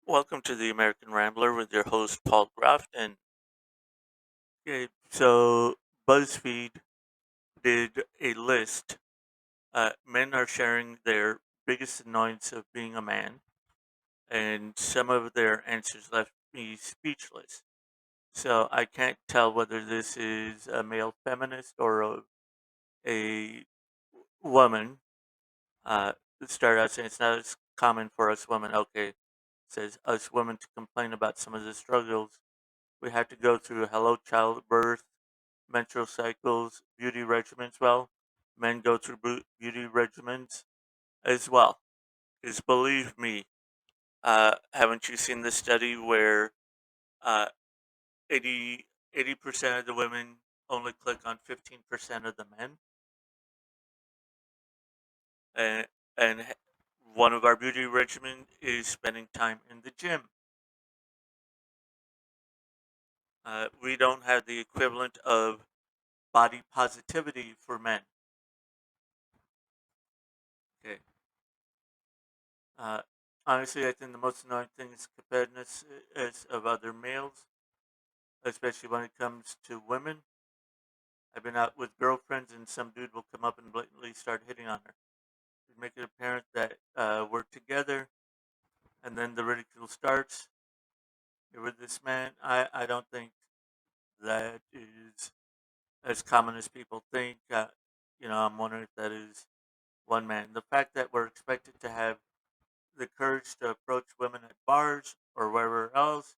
Welcome to the American Rambler with your host Paul Grafton. Okay, so Buzzfeed did a list. Men are sharing their biggest annoyance of being a man, and some of their answers left me speechless. So I can't tell whether this is a male feminist or a woman. Uh, Start out saying it's not as common for us women. Okay, it says us women to complain about some of the struggles we had to go through. Hello, childbirth, menstrual cycles, beauty regimens. Well, men go through beauty regimens as well. Because believe me, haven't you seen the study where uh, 80% of the women only click on 15% of the men? And, and one of our beauty regimen is spending time in the gym. We don't have the equivalent of body positivity for men. Okay. Uh, Honestly, I think the most annoying thing is comparedness is of other males, especially when it comes to women. I've been out with girlfriends, and some dude will come up and blatantly start hitting on her. We make it apparent that we're together, and then the ridicule starts. You're with this man. I don't think that is as common as people think. I'm wondering if that is one man. The fact that we're expected to have the courage to approach women at bars or wherever else,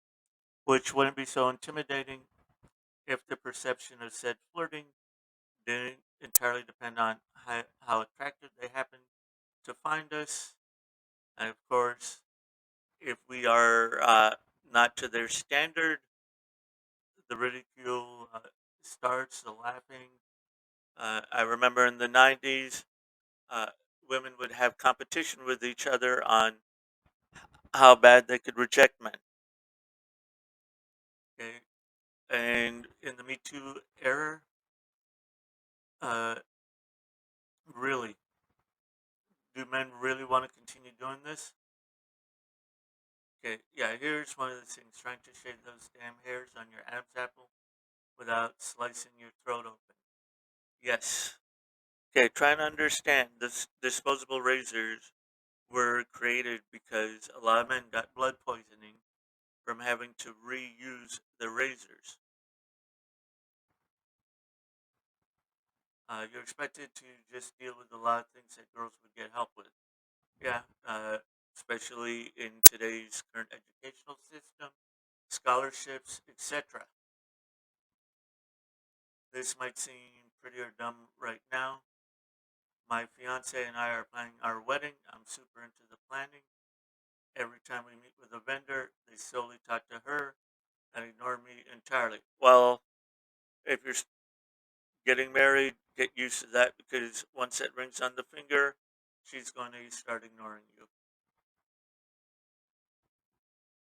which wouldn't be so intimidating if the perception of said flirting didn't entirely depend on how attractive they happen to find us. And of course, if we are not to their standard, the ridicule starts, the laughing. I remember in the 90s, uh, women would have competition with each other on how bad they could reject men. Okay? And in the Me Too era, uh, really, do men really want to continue doing this? Okay, yeah, here's one of the things, trying to shave those damn hairs on your Adam's apple without slicing your throat open. Yes. Okay, trying to understand this disposable razors were created because a lot of men got blood poisoning from having to reuse the razors. You're expected to just deal with a lot of things that girls would get help with. Yeah, especially in today's current educational system, scholarships, etc. This might seem pretty or dumb right now. My fiance and I are planning our wedding. I'm super into the planning. Every time we meet with a vendor, they solely talk to her and ignore me entirely. Well, if you're getting married, get used to that because once it rings on the finger, she's going to start ignoring you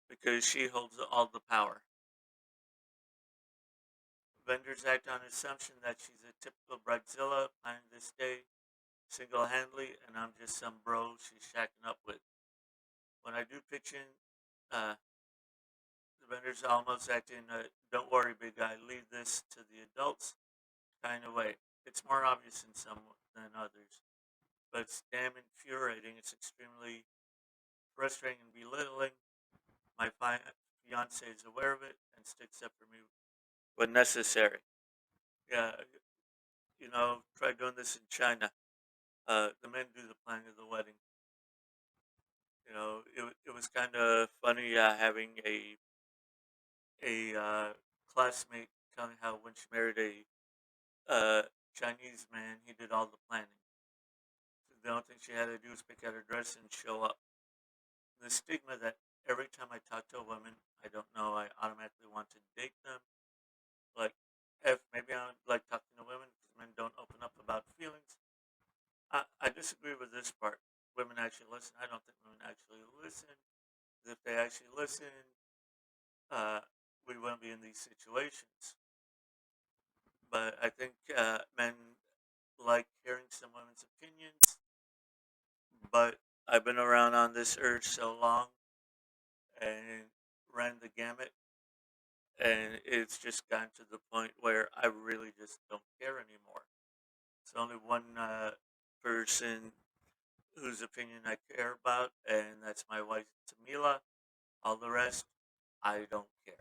because she holds all the power. Vendors act on assumption that she's a typical bridezilla planning this day single handedly, and I'm just some bro she's shacking up with. When I do pitch in, uh, the vendors almost act in a "don't worry, big guy, leave this to the adults" kind of way. It's more obvious in some than others, but it's damn infuriating. It's extremely frustrating and belittling. My fiance is aware of it and sticks up for me when necessary. Yeah, try doing this in China. The men do the planning of the wedding. It was kind of funny having a classmate telling how when she married a Chinese man, he did all the planning. The only thing she had to do was pick out her dress and show up. The stigma that every time I talk to a woman I don't know, I automatically want to date them. Like, if maybe I don't like talking to women because men don't open up about feelings. I disagree with this part. Women actually listen. I don't think women actually listen. If they actually listen, uh, we wouldn't be in these situations. But I think men like hearing some women's opinions. But I've been around on this earth so long, and ran the gamut. And it's just gotten to the point where I really just don't care anymore. It's only one person whose opinion I care about, and that's my wife, Tamila. All the rest, I don't care.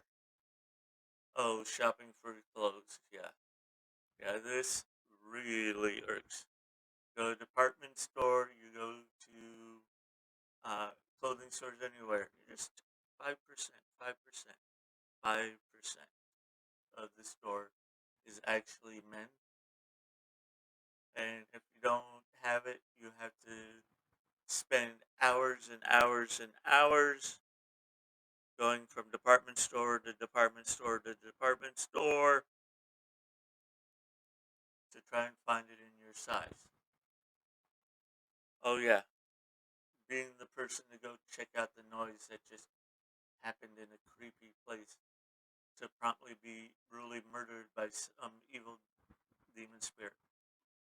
Oh, shopping for clothes. Yeah. Yeah, this really irks. Go to department store, you go to uh, clothing stores anywhere. Just 5%, 5%, 5% of the store is actually men. And if you don't have it, you have to spend hours and hours and hours going from department store to department store to department store to try and find it in your size. Oh, yeah, being the person to go check out the noise that just happened in a creepy place to promptly be brutally murdered by some evil demon spirit.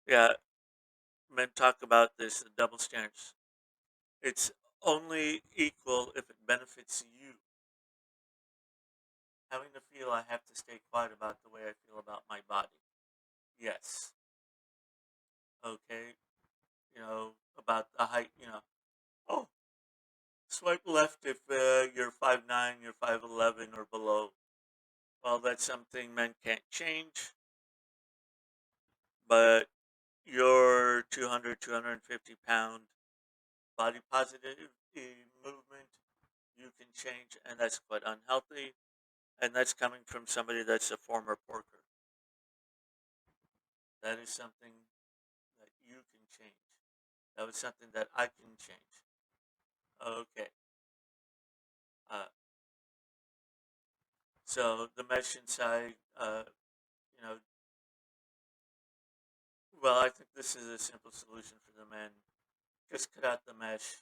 Yeah, men talk about this, the double standards. It's only equal if it benefits you. Having to feel I have to stay quiet about the way I feel about my body. Yes. Okay. About the height, oh, swipe left if you're 5'9", you're 5'11", or below. Well, that's something men can't change, but your 200, 250 pound body positive movement, you can change, and that's quite unhealthy. And that's coming from somebody that's a former porker. That is something that you can change. That was something that I can change. Okay. Uh, so the mesh inside, you know, well, I think this is a simple solution for the men. Just cut out the mesh,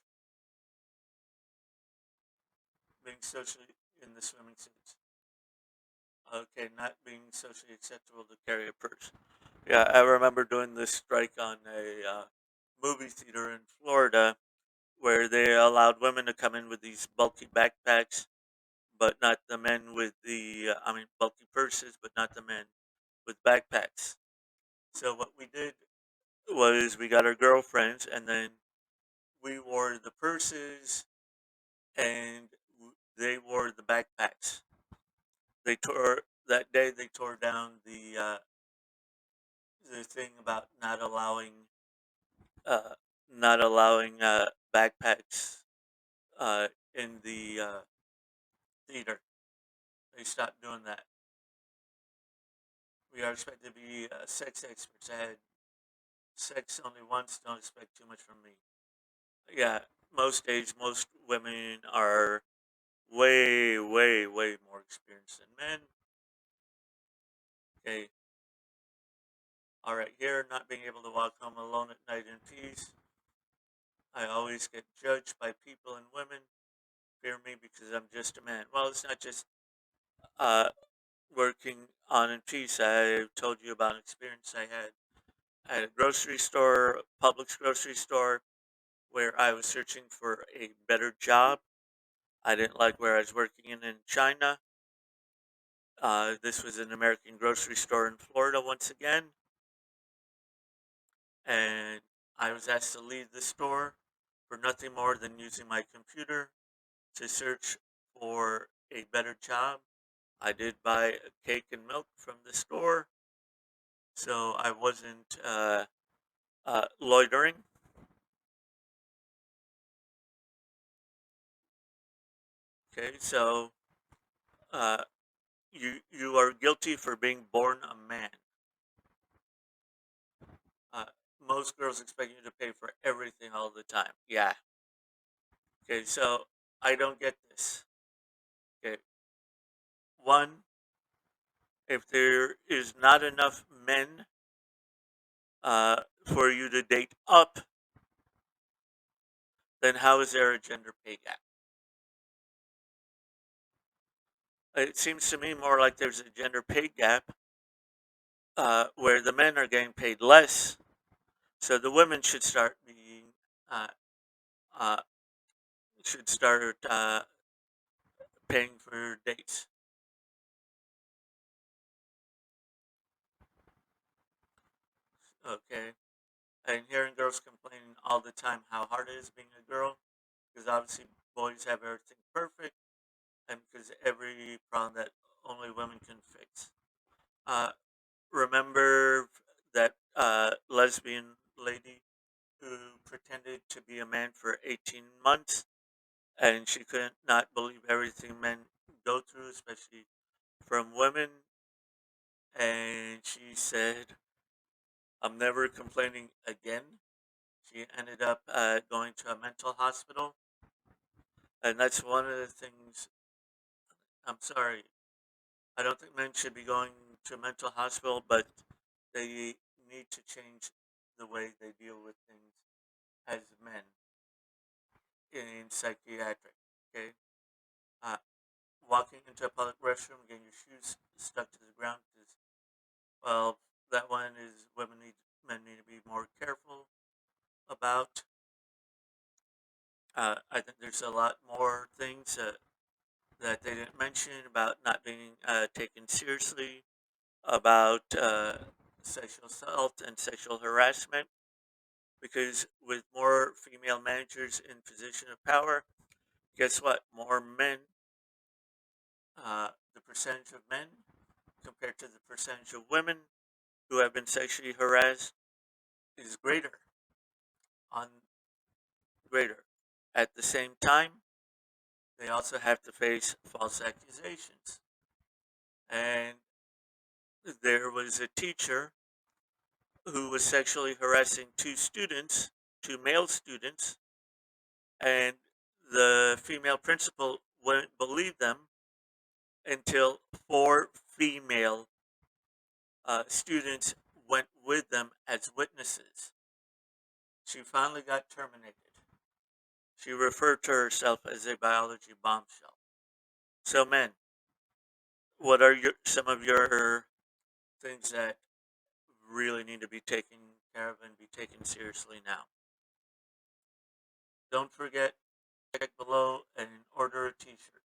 being socially in the swimming suits. Okay, not being socially acceptable to carry a purse. Yeah, I remember doing this strike on a movie theater in Florida where they allowed women to come in with these bulky backpacks, but not the men with bulky purses, but not the men with backpacks. So what we did was we got our girlfriends, and then we wore the purses, and they wore the backpacks. They tore that day. They tore down the thing about uh, not allowing backpacks in the theater. They stopped doing that. We are expected to be sex experts. I had sex only once. Don't expect too much from me. Yeah, most days, most women are way, way, way more experienced than men. Okay, all right. Here, not being able to walk home alone at night in peace. I always get judged by people and women fear me because I'm just a man. Well, it's not just uh, working on in peace. I've told you about an experience I had at a grocery store, Publix grocery store, where I was searching for a better job. I didn't like where I was working in China. This was an American grocery store in Florida once again, and I was asked to leave the store for nothing more than using my computer to search for a better job. I did buy a cake and milk from the store, so I wasn't loitering. Okay, so uh, you are guilty for being born a man. Uh, Most girls expect you to pay for everything all the time. Yeah. Okay, so I don't get this. Okay, one, if there is not enough men for you to date up, then how is there a gender pay gap? It seems to me more like there's a gender pay gap where the men are getting paid less, so the women uh, uh, should start paying for dates. Okay, and hearing girls complaining all the time how hard it is being a girl, because obviously boys have everything perfect, and because every problem that only women can fix. Uh, Remember that lesbian lady who pretended to be a man for 18 months, and she couldn't not believe everything men go through, especially from women. And she said, "I'm never complaining again." She ended up going to a mental hospital, and that's one of the things. I'm sorry, I don't think men should be going to a mental hospital, but they need to change the way they deal with things as men in psychiatric. Okay, uh, walking into a public restroom, getting your shoes stuck to the ground is, well, that one is men need to be more careful about. I think there's a lot more things that they didn't mention about not being taken seriously, about sexual assault and sexual harassment. Because with more female managers in position of power, guess what? More men, the percentage of men compared to the percentage of women who have been sexually harassed is on greater. At the same time, they also have to face false accusations. And there was a teacher who was sexually harassing two male students, and the female principal wouldn't believe them until four female students went with them as witnesses. She finally got terminated. She referred to herself as a biology bombshell. So, men, what are some of your things that really need to be taken care of and be taken seriously now? Don't forget, check below and order a t-shirt.